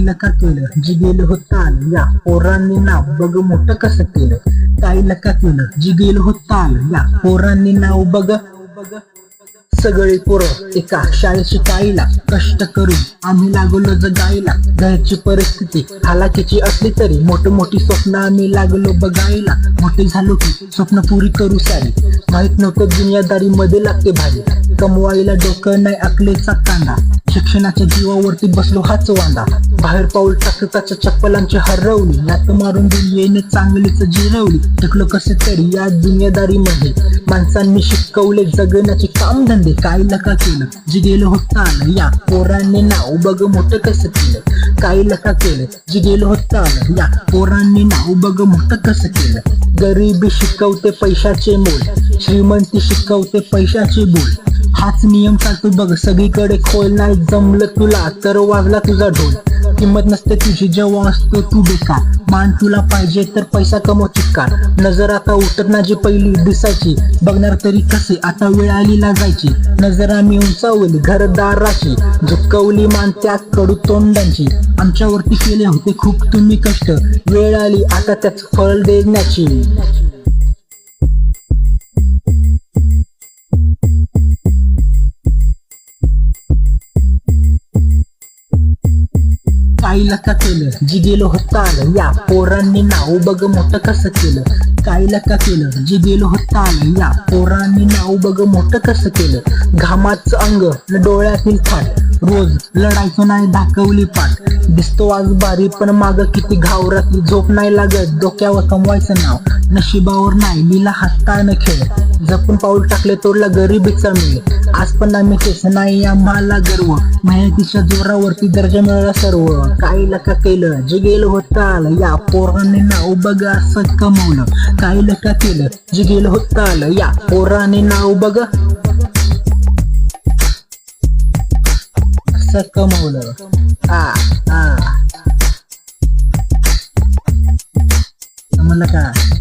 काहीला का केलं जी गेलं होतं आलं या पोरांनी नाव बघ मोठं कसं केलं. काहीला का केलं जी गेलं होतं आलं या पोरांनी नाव बघ. सगळी पोरं एका शाळेत शिकायला कष्ट करून आम्ही लागलो जगायला. घरची परिस्थिती हालाकीची असली तरी मोठी स्वप्न आम्ही लागलो बघायला. मोठे झालो की स्वप्न पुरी करू सारी. माहित नव्हतं दुनियादारी मध्ये लागते भारी. कमवायला डोकं नाही अकलेचा कांदा. शिक्षणाच्या जीवावरती बसलो हाच वांदा. बाहेर पाऊल टाकताच्या चप्पल आमची हरवली. लात मारून दुनियेने चांगलीच जिरवली. टिकलो कसे तरी या दुनियादारी मध्ये. माणसांनी शिकवले जगण्याचे काम धंदे. काहीला का केलं जे गेलं होतं आलं या पोरांनी नाव बघ मोठं कसं केलं. काहीला का केलं जे गेलं होतं आलं या पोरांनी नाव बघ मोठं कसं केलं. गरिबी शिकवते पैशाचे मोल. श्रीमंती शिकवते पैशाचे बोल. हाच नियम चालतो बघ सगळीकडे. खोल नाही जमलं तुला तर वाजला तुझा ढोल. किंमत नसते तुझी जेव्हा असतो तू बेकार. मान तुला पाहिजे तर पैसा कमव चिक्कार. नजर आता उठत ना जी पहिली दिसायची. बघणार तरी कसे आता वेळ आली लागायची. नजर आम्ही उंचावली घरदाराची. झुकवली मान त्या कडू तोंडांची. आमच्यावरती केले होते खूप तुम्ही कष्ट. वेळ आली आता त्याच फळ देण्याची. काहीला का केलं जी गेलं होतं आलं या पोरांनी नाव बघ मोठं कसं केलं. काहीला का केलं जी गेलं होतं आलं या पोरांनी नाव बघ मोठं कसं केलं. घामाचं अंग न डोळ्यातील फाट. रोज लढायचं नाही दाखवली पाठ. दिसतो आज बारी पण माग किती घावरातली. झोप नाही लागत डोक्यावर कमवायचं नाव. नशिबावर नाही लिला हाताने खेळ. जपून पाऊल टाकले तोडला गरिबीचा मेळ. आज पण आम्ही तेच नाही आम्हाला गर्व. मेहनतीच्या जोरावरती दर्जा मिळाला सर्व. काहीला का केलं जे गेलं होतं आलं या पोराने नाव बघ असं कमवलं. काहीला का केलं जे गेलं होतं आलं या पोराने नाव बघ असं कमवलं. समजलं का.